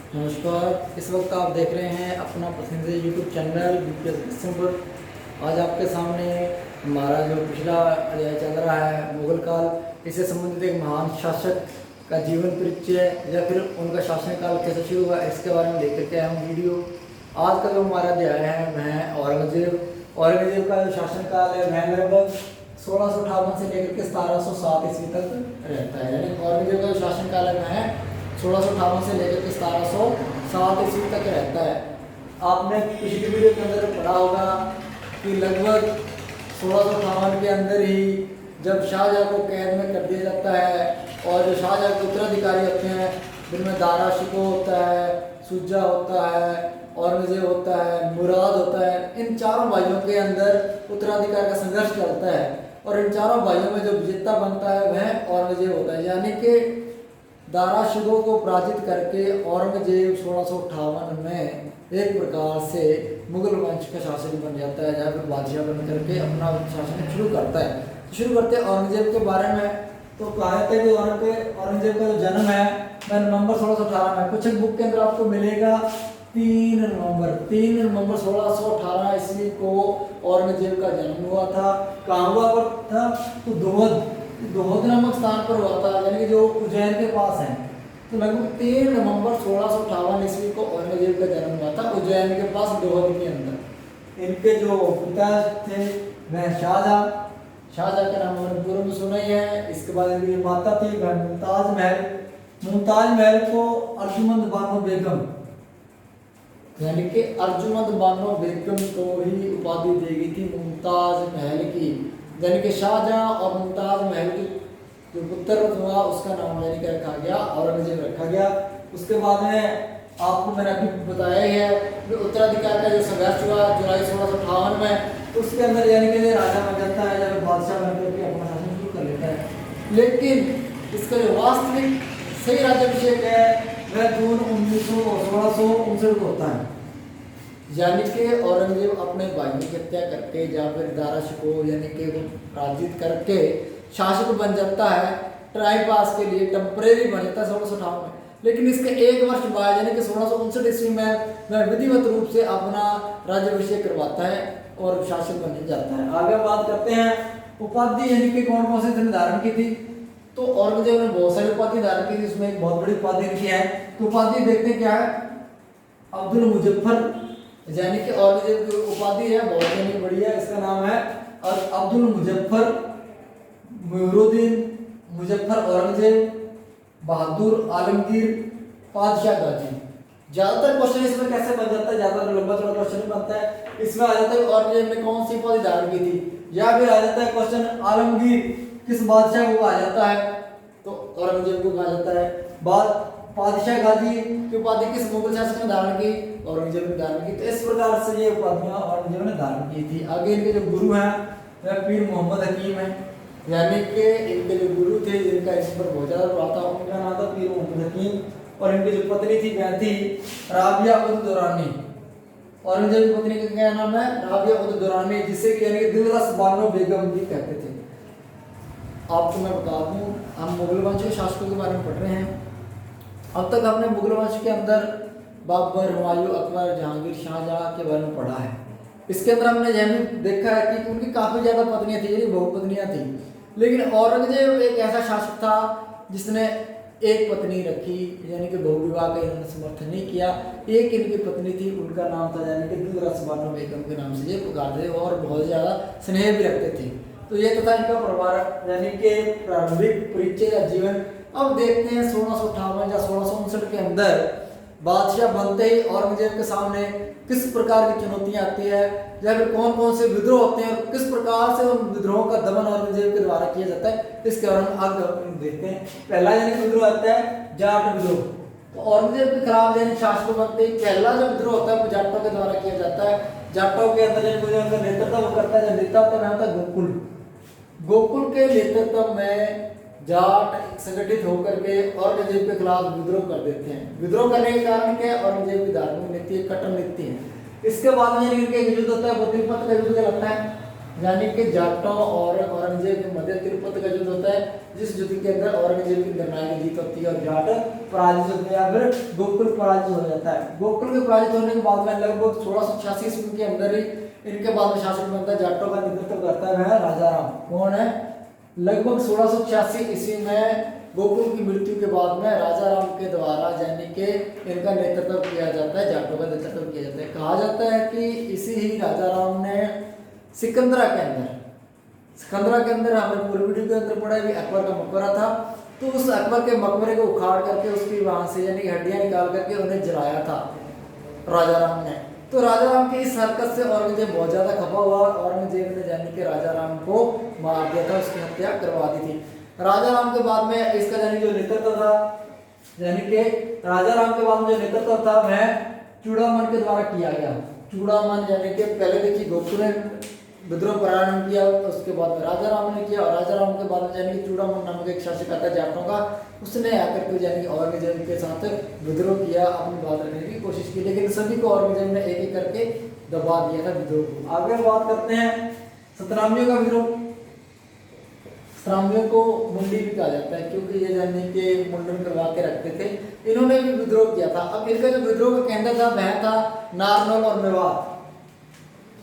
नमस्कार। इस वक्त आप देख रहे हैं अपना पसंदीदा यूट्यूब चैनल बीपीएस दिसंबर। आज आपके सामने हमारा जो पिछला अध्याय चल रहा है मुगल काल, इससे संबंधित एक महान शासक का जीवन परिचय या फिर उनका शासनकाल कैसे शुरू हुआ इसके बारे में लेकर के आया हूँ वीडियो। आज का जो हमारा अध्याय है वह औरंगजेब का जो शासनकाल है वह लगभग 1658 से लेकर के 1707 ईस्वी तक रहता है। यानी औरंगजेब का जो शासनकाल है वह 1658 से लेकर के 1707 ईस्वी तक रहता है। आपने पिछली वीडियो के अंदर पढ़ा होगा कि लगभग 1658 के अंदर ही जब शाहजहाँ को कैद में कर दिया जाता है और जो शाहजहाँ के उत्तराधिकारी होते हैं जिनमें दारा शिकोह होता है, शुजा होता है, औरंगजेब होता है, मुराद होता है, इन चारों भाइयों के अंदर उत्तराधिकार का संघर्ष चलता है और इन चारों भाइयों में जो विजेता बनता है वह औरंगजेब होता है। यानी कि दारा शिकोह को पराजित करके औरंगजेब 1658 में एक प्रकार से मुगल वंश का शासक बन जाता है, जहाँ पर बादशाह बन करके अपना शासन शुरू करता है। शुरू करते हैं औरंगजेब के बारे में। तो कहा जाता है कि औरंगजेब का जो जन्म है वह नवंबर 1618 में, कुछ एक बुक के अंदर आपको मिलेगा 3 नवंबर 1618 ईस्वी को औरंगजेब का जन्म हुआ था। कहाँ हुआ पर था? तो दोहद नामक स्थान पर हुआ था, यानी कि जो उज्जैन के पास है। तो लगभग 3 नवंबर 1658 ईस्वी को औरंगजेब का जन्म हुआ था उज्जैन के पास दोहद के अंदर। इनके जो पिता थे वह शाहजहाँ के नाम मैंने पूर्व में सुना ही है। इसके बाद इनकी माता थी वह मुमताज महल को अर्जुमंद बानो बेगम, यानी कि अर्जुमंद बानो बेगम को ही उपाधि दी गई थी मुमताज महल की। यानी कि शाहजहाँ और मुमताज महल की जो पुत्र हुआ उसका नाम यानी कि रखा गया औरंगजेब रखा गया। उसके बाद में आपको मैंने अभी बताया ही है कि उत्तराधिकार का जो संघर्ष हुआ जुलाई 1658 में, तो उसके अंदर यानी कि राजा बन जाता है या बादशाह बन करके अपना शासन शुरू कर लेता है। लेकिन इसका जो वास्तविक सही राज्याभिषेक है वह जून 1659 को होता है। यानी कि औरंगजेब अपने भाइयों की हत्या करके या फिर दारा शिकोह यानी कि वो पराजित करके शासक बन जाता है टाइम पास के लिए, टेम्परेरी बन जाता है 1658 में। लेकिन इसके एक वर्ष बाद यानी कि 1659 ईस्वी में वह विधिवत रूप से अपना राज्याभिषेक करवाता है और शासक बन जाता है। आगे बात करते हैं उपाधि, यानी कि कौन कौन से इसने धारण की थी। तो औरंगजेब ने बहुत सारी उपाधि धारण की थी, उसमें एक बहुत बड़ी उपाधि लिखी है। तो उपाधि देखते क्या है, अब्दुल मुजफ्फर, यानी कि औरंगजेब की उपाधि है बहुत यानी बड़ी है। इसका नाम है अब्दुल मुजफ्फर, मुहिरुद्दीन मुजफ्फर औरंगजेब, बहादुर आलमगीर, पादशाह गाजी। ज्यादातर क्वेश्चन इसमें कैसे बन जाता है, ज्यादातर लंबा चौड़ा क्वेश्चन बनता है। इसमें आ जाता है औरंगजेब ने कौन सी उपाधि धारण की थी, या फिर आ जाता है क्वेश्चन आलमगीर किस बादशाह को कहा जाता है, तो औरंगजेब को कहा जाता है। पादशाह गाजी की उपाधि किस मुगल शासक ने धारण की, औरंगजेब ने धारण की। तो इस प्रकार से ये उपाधियां औरंगजेब ने धारण की थी। आगे इनके जो गुरु हैं वह पीर मोहम्मद हकीम है, यानी कि इनके जो गुरु थे जिनका इस पर बहुत ज्यादा प्रभाव था उनका नाम था पीर मोहम्मद हकीम। और इनकी जो पत्नी थी वह थी राबिया उद दुरानी। औरंगजेब की पत्नी का क्या नाम है, राबिया उद दुरानी, जिसे कि यानी कि दिलरस बानो बेगम भी कहते थे। आपको मैं बता दूं हम मुगल वंश के शासकों के बारे में पढ़ रहे हैं। अब तक हमने मुगल वंश के अंदर बाबर, हुमायूं, अकबर, जहांगीर, शाहजहाँ के बारे में पढ़ा है। इसके अंदर हमने यह भी देखा है कि उनकी काफ़ी ज़्यादा पत्नियां थी, यानी बहुपत्नियां थी। लेकिन औरंगजेब एक ऐसा शासक था जिसने एक पत्नी रखी, यानी कि बहुविवाह का इन्होंने समर्थन नहीं किया। एक इनकी पत्नी थी, उनका नाम था यानी कि दिलरस बानो बेगम के नाम से ये पुकारते और बहुत ज़्यादा स्नेह भी रखते थे। तो ये तो था इनका परिवार यानी कि प्रारंभिक परिचय या जीवन। अब देखते हैं 1658 या 1659 के अंदर बादशाह बनते ही औरंगजेब के सामने किस प्रकार की चुनौतियां आती है, या फिर कौन कौन से विद्रोह होते हैं और किस प्रकार से उन विद्रोहों का दमन औरंगजेब के द्वारा किया जाता है, इसके बारे में आगे देखते हैं। पहला यानी विद्रोह आता है जाट विद्रोह। तो औरंगजेब के खिलाफ यानी शासक बनते ही पहला जो विद्रोह होता है वो जाटों के द्वारा किया जाता है। जाटों के अंदर नेतृत्व वो करता है, जो नेता होता है वह गोकुल के नेतृत्व में जाट संगठित होकर के औरंगजेब के खिलाफ विद्रोह कर देते हैं। विद्रोह करने के कारण क्या है, औरंगजेब की धार्मिक नीति है, कट्टर नीति है। इसके बाद में इनके युद्ध होता है, वो तिब्बत का युद्ध कहलाता है। यानी कि जाटों और औरंगजेब के मध्य तिरुपति का युद्ध होता है, जिस युद्ध के अंदर औरंगजेब की निर्णायक जीत होती है और जाट पराजित होते हैं या फिर गोकुल पराजित हो जाता है। गोकुल के पराजित होने के बाद में लगभग 1686 ईस्वी के अंदर ही इनके बाद में शासक बनता है, जाटों का नेतृत्व करता है वह राजा राम। कौन है? लगभग 1686 ईस्वी में गोकुल की मृत्यु के बाद में राजा राम के द्वारा यानी कि इनका नेतृत्व किया जाता है, जाटों का नेतृत्व किया जाता है। कहा जाता है कि इसी ही राजा राम ने सिकंदरा के अंदर हमने पूरी वीडियो के अंदर पढ़ा भी अकबर का मकबरा था, तो उस अकबर के मकबरे को उखाड़ करके उसकी वहां से यानी कि हड्डियां निकाल करके उन्हें जलाया था राजा राम ने। तो राजा राम की इस हरकत से औरंगजेब बहुत ज्यादा खफा हुआ, औरंगजेब ने यानी कि राजा राम को मार दिया था, उसकी हत्या करवा दी थी। राजा राम के बाद में इसका यानी जो नेतृत्व था, यानी कि राजा राम के बाद में जो नेतृत्व था वह चूड़ामन के द्वारा किया गया। चूड़ामन यानी कि पहले देखिए गोकुल ने विद्रोह प्रारंभ किया, उसके बाद में राजा राम ने किया, और राजा राम के बाद में यानी कि चूड़ामन नामक एक शासक आता है जाटों का, उसने आकर के यानी कि औरंगजेब के साथ विद्रोह किया, अपनी बात रखने की कोशिश की, लेकिन सभी को औरंगजेब ने एक एक करके दबा दिया था विद्रोह को। आगे बात करते हैं सतनामियों का विद्रोह। सतनामियों को मुंडी भी कहा जाता है क्योंकि ये यानी कि मुंडन करवा के रखते थे, इन्होंने भी विद्रोह किया था। अब इनका जो विद्रोह का केंद्र था वह था नारनौल और मेवात,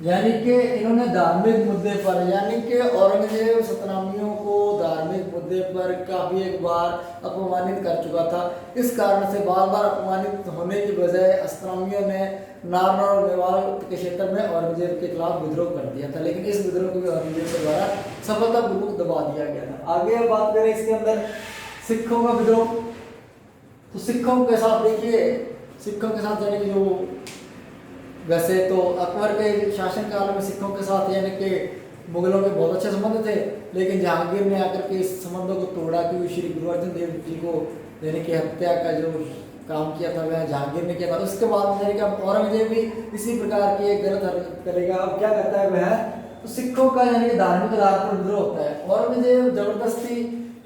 यानी कि इन्होंने धार्मिक मुद्दे पर यानी कि औरंगजेब सतनामियों को धार्मिक मुद्दे पर काफी एक बार अपमानित कर चुका था। इस कारण से बार बार अपमानित होने की बजाय सतनामियों ने नारनौल और मेवात के क्षेत्र में औरंगजेब के खिलाफ विद्रोह कर दिया था, लेकिन इस विद्रोह को भी औरंगजेब के द्वारा सफलतापूर्वक दबा दिया गया था। आगे बात करें इसके अंदर सिखों का विद्रोह, तो सिखों के साथ देखिए, सिखों के साथ यानी कि जो वैसे तो अकबर के शासनकाल में सिखों के साथ यानी कि मुगलों के बहुत अच्छे संबंध थे, लेकिन जहांगीर ने आकर के इस संबंधों को तोड़ा क्योंकि श्री गुरु अर्जुन देव जी को यानी कि हत्या का जो काम किया था वह जहांगीर ने किया था। उसके बाद यानी कि अब औरंगजेब भी इसी प्रकार की एक गलत हरकत करेगा। अब क्या करता है वह, तो सिखों का यानी कि धार्मिक आधार पर विद्रोह होता है। औरंगजेब जबरदस्ती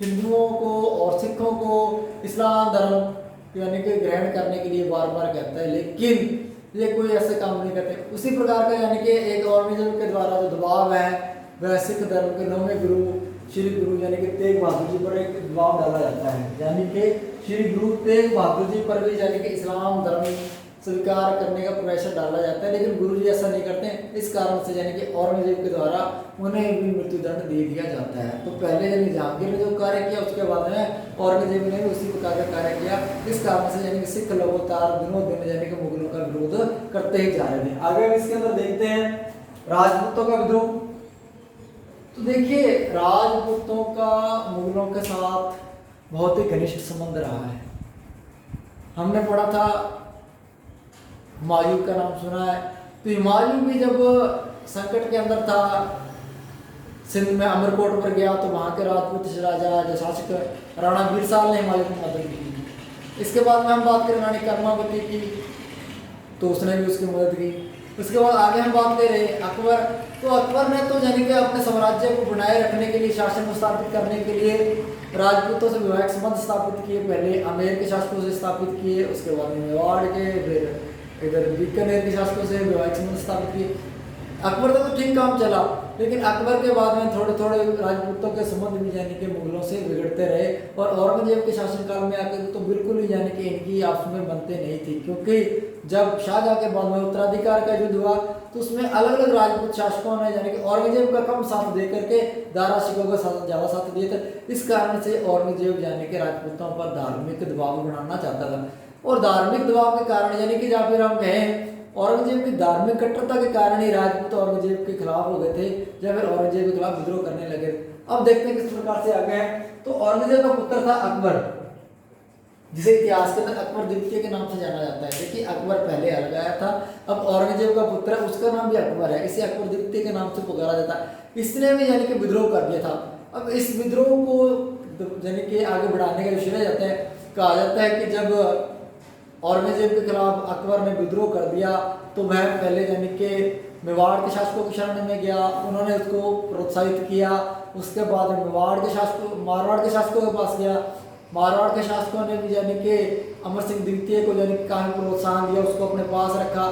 हिंदुओं को और सिखों को इस्लाम धर्म यानी कि ग्रहण करने के लिए बार बार कहता है, लेकिन ये कोई ऐसे काम नहीं करते। उसी प्रकार का यानी कि एक औरंगजेब के द्वारा जो दबाव है वह सिख धर्म के 9वें गुरु श्री गुरु यानी कि तेग बहादुर जी पर एक दबाव डाला जाता है, यानी कि श्री गुरु तेग बहादुर जी पर भी यानी कि इस्लाम धर्म स्वीकार करने का प्रेशर डाला जाता है, लेकिन गुरु जी ऐसा नहीं करते। इस कारण से यानी कि औरंगजेब के द्वारा उन्हें भी मृत्युदंड दे दिया जाता है। तो पहले यानी जहांगीर ने जो कार्य किया उसके बाद में औरंगजेब ने भी उसी प्रकार का कार्य किया। इस कारण से यानी कि सिख लगातार दिनों दिन यानी कि मुगलों का विरोध करते ही जा रहे थे। आगे हम इसके अंदर देखते हैं राजपूतों का विद्रोह। तो देखिए राजपूतों का मुगलों के साथ बहुत ही घनिष्ठ संबंध रहा है। हमने पढ़ा था हुमायूं का नाम सुना है, तो हुमायूं भी जब संकट के अंदर था, सिंध में अमरकोट पर गया तो वहां के राजपूत राजा जो शासक राणा बीरसाल ने हुमायूं को मदद की। इसके बाद में हम बात करें रानी कर्मावती की, तो उसने भी उसकी मदद की। उसके बाद आगे हम बात करें अकबर, तो अकबर ने तो यानी कि अपने साम्राज्य को बनाए रखने के लिए, शासन को स्थापित करने के लिए राजपूतों से वैवाहिक संबंध स्थापित किए। पहले आमेर के शासकों से स्थापित किए, उसके बाद मेवाड़ के, फिर इधर बीकानेर के शासकों से वैवाहिक संबंध स्थापित किए। अकबर का तो ठीक काम चला, लेकिन अकबर के बाद में थोड़े थोड़े राजपूतों के संबंध भी यानी कि मुगलों से बिगड़ते रहे, और औरंगजेब के शासनकाल में आकर तो बिल्कुल ही यानी कि इनकी आपस में बनते नहीं थी, क्योंकि जब शाहजहां के बाद में उत्तराधिकार का युद्ध हुआ तो उसमें अलग अलग राजपूत शासकों ने यानी कि औरंगजेब का कम साथ दे करके दारा शिकोह का ज्यादा साथ दिए थे। इस कारण से औरंगजेब यानी कि राजपूतों पर धार्मिक दबाव बनाना चाहता था, और धार्मिक दबाव के कारण यानी कि या फिर हम कहें औरंगजेब की धार्मिक कट्टरता के कारण ही राजपूत औरंगजेब के खिलाफ हो गए थे, या फिर औरंगजेब के खिलाफ विद्रोह करने लगे। अब देखते हैं किस प्रकार से आगे है। तो औरंगजेब का पुत्र था अकबर, जिसे इतिहास के अंदर अकबर द्वितीय के नाम से जाना जाता है। देखिए अकबर पहले अलगाया था, अब औरंगजेब का पुत्र है, उसका नाम भी अकबर है, इसे अकबर द्वितीय के नाम से पुकारा जाता है। इसने भी यानी कि विद्रोह कर दिया था। अब इस विद्रोह को यानी कि आगे बढ़ाने का विषय जाता है, कहा जाता है कि जब औरंगजेब के खिलाफ अकबर ने विद्रोह कर दिया तो वह पहले यानी कि मेवाड़ के शासकों की शरण में गया, उन्होंने उसको प्रोत्साहित किया। उसके बाद मेवाड़ के शासकों, मारवाड़ के शासकों के पास गया, मारवाड़ के शासकों ने भी यानी कि अमर सिंह द्वितीय को यानी कि काफी प्रोत्साहन दिया, उसको अपने पास रखा।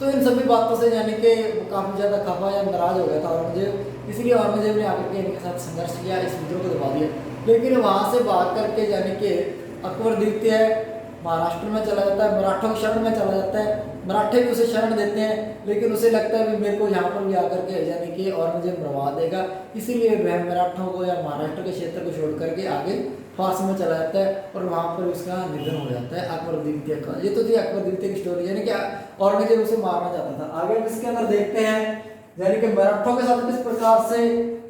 तो इन सभी बातों से यानी कि काफ़ी ज़्यादा खफा या नाराज हो गया था औरंगजेब। इसलिए औरंगजेब ने आकर के इनके साथ संघर्ष किया, इस विद्रोह को दबा दिया। लेकिन वहाँ से भाग करके यानी कि अकबर द्वितीय महाराष्ट्र में चला जाता है, मराठों की शरण में चला जाता है। मराठे भी उसे शरण देते हैं, लेकिन उसे लगता है कि मेरे को यहाँ पर भी आकर के यानी कि औरंगजेब मरवा देगा, इसीलिए वह मराठों को या महाराष्ट्र के क्षेत्र को छोड़ करके आगे फारस में चला जाता है और वहाँ पर उसका निधन हो जाता है अकबर द्वितीय का। ये तो थी अकबर द्वितीय की स्टोरी, यानी कि औरंगजेब उसे मारना चाहता था। आगे इसके अंदर देखते हैं यानी कि मराठों के साथ किस प्रकार से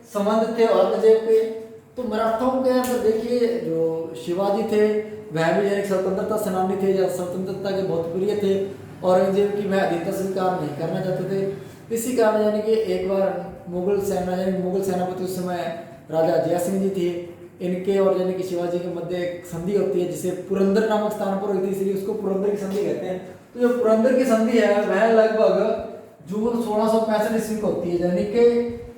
संबंध थे औरंगजेब के। तो मराठों के अंदर देखिए जो शिवाजी थे वह भी यानी स्वतंत्रता सेनानी थे या स्वतंत्रता के बहुत प्रिय थे। औरंगजेब की वह अधीनता स्वीकार नहीं करना चाहते थे। इसी कारण यानी कि एक बार मुगल सेनापति उस समय राजा जय सिंह जी थे, इनके और यानी कि शिवाजी के मध्य एक संधि होती है जिसे पुरंदर नामक स्थान पर हुई थी, इसलिए उसको पुरंदर की संधि कहते हैं। तो जो पुरंदर की संधि है वह लगभग जून 1665 ईस्वी को होती है, यानी कि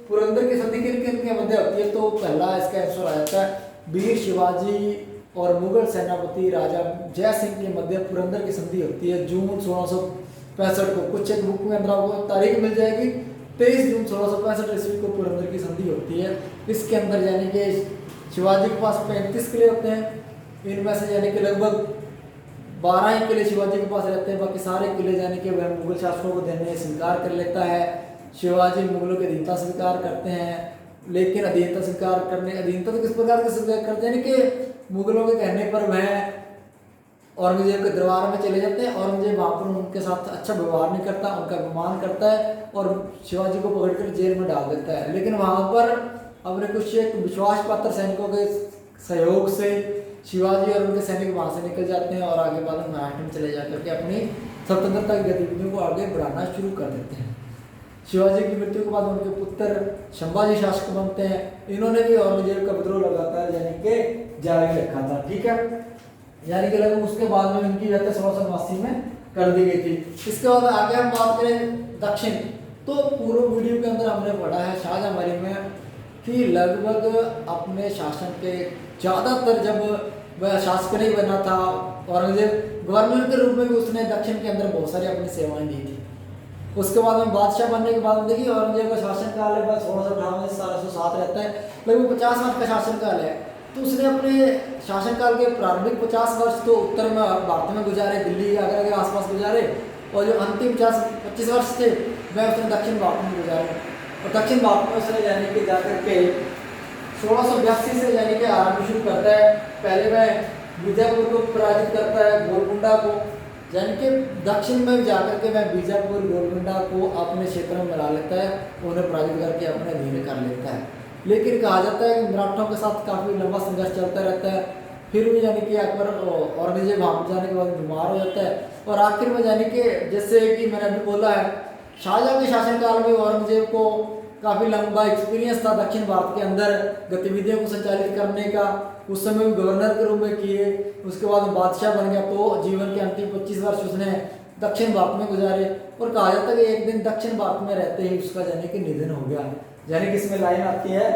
पुरंदर की संधि किन किन के मध्य होती है। तो पहला इसका आंसर आ जाता है वीर शिवाजी और मुगल सेनापति राजा जय सिंह के मध्य पुरंदर की संधि होती है जून 1665 को। कुछ एक बुक में अंदर आपको तारीख मिल जाएगी, 23 जून 1665 ईस्वी को पुरंदर की संधि होती है। इसके अंदर यानी कि शिवाजी के पास 35 किले होते हैं, इनमें से यानी कि लगभग 12 ही किले शिवाजी के पास रहते हैं, बाकी सारे किले यानी कि वह मुगल शासकों को देने स्वीकार कर लेता है। शिवाजी मुगलों की अधीनता स्वीकार करते हैं, लेकिन अधीनता तो किस प्रकार के स्वीकार करते हैं, यानी कि मुगलों के कहने पर वह औरंगजेब के दरबार में चले जाते हैं। औरंगजेब वहाँ पर उनके साथ अच्छा व्यवहार नहीं करता, उनका अपमान करता है और शिवाजी को पकड़कर जेल में डाल देता है। लेकिन वहाँ पर अपने कुछ एक विश्वास पात्र सैनिकों के सहयोग से शिवाजी और उनके सैनिक वहाँ से निकल जाते हैं और आगे बाद में महाराष्ट्र में चले जाकर के अपनी स्वतंत्रता की गतिविधियों को आगे बढ़ाना शुरू कर देते हैं। शिवाजी की मृत्यु के बाद उनके पुत्र संभाजी शासक बनते हैं। इन्होंने भी औरंगजेब का विद्रोह लगातार यानी कि जारी रखा था, ठीक है। यानी कि लगभग उसके बाद में इनकी हत्या 1689 में कर दी गई थी। इसके बाद आगे हम बात करें दक्षिण, तो पूर्व वीडियो के अंदर हमने पढ़ा है शाहजहां में कि लगभग अपने शासन के ज़्यादातर जब वह शासक नहीं बना था औरंगजेब, गवर्नर के रूप में भी उसने दक्षिण के अंदर बहुत सारी अपनी सेवाएं दी थी। उसके बाद में बादशाह बनने के बाद देखिए औरंगजेब का शासन काल है 1658 से 1707 रहता है, लगभग 50 वर्ष का शासन काल है। तो उसने अपने शासनकाल के प्रारंभिक 50 वर्ष तो उत्तर में भारत में गुजारे, दिल्ली आगरा के आसपास गुजारे, और जो अंतिम 25 वर्ष थे वह उसने दक्षिण भारत में गुजारे। और दक्षिण भारत में उसने यानी कि जाकर के 1682 से यानी कि आरंभ शुरू करता है। पहले वह बीजापुर को पराजित करता है, गोलकुंडा को, यानी कि दक्षिण में जाकर के वह बीजापुर गोलकुंडा को अपने क्षेत्र में मिला लेता है, उन्हें पराजित करके अपने अधीन कर लेता है। लेकिन कहा जाता है कि मराठों के साथ काफ़ी लंबा संघर्ष चलता रहता है। फिर भी यानी कि अकबर औरंगजेब वहाँ जाने के बाद बीमार हो जाता है और आखिर में यानी कि जैसे कि मैंने अभी बोला है शाहजहां के शासनकाल में औरंगजेब को काफ़ी लंबा एक्सपीरियंस था दक्षिण भारत के अंदर गतिविधियों को संचालित करने का। उस समय भी गवर्नर के रूप में किए, उसके बाद बादशाह बन गया। तो जीवन के अंतिम 25 वर्ष उसने दक्षिण भारत में गुजारे और कहा जाता है कि एक दिन दक्षिण भारत में रहते ही उसका यानी कि निधन हो गया। यानी कि इसमें लाइन आती है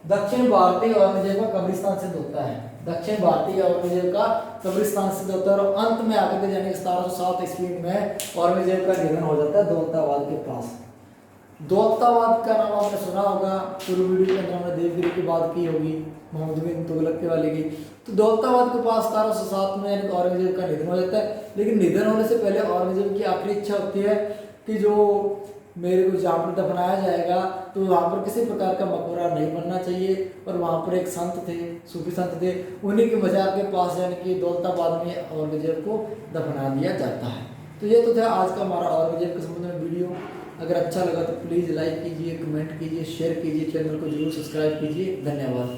दक्षिण भारतीय औरंगजेब का कब्रिस्तान सिद्ध होता है, दक्षिण भारतीय औरंगजेब का कब्रिस्तान सिद्ध होता है। और अंत में आकर के यानी 1707 ईस्वी में औरंगजेब का निधन हो जाता है दौलताबाद के पास। दौलताबाद का नाम आपने सुना होगा, पूरी वीडियो के अंदर हमने देवगिरी की बात की होगी, मोहम्मद बिन तुगलक के वाले की। तो दौलताबाद के पास 1707 में यानी औरंगजेब का निधन हो जाता है। लेकिन निधन होने से पहले औरंगजेब की आखिरी इच्छा होती है कि जो मेरे को जहाँ पर दफनाया जाएगा तो वहाँ पर किसी प्रकार का मकबरा नहीं बनना चाहिए। और वहाँ पर एक संत थे, सूफी संत थे, उन्हीं के मजार के पास यानी कि दौलताबाद में औरंगजेब को दफना दिया जाता है। तो ये तो था आज का हमारा औरंगजेब के संबंध में वीडियो। अगर अच्छा लगा तो प्लीज़ लाइक कीजिए, कमेंट कीजिए, शेयर कीजिए, चैनल को जरूर सब्सक्राइब कीजिए। धन्यवाद।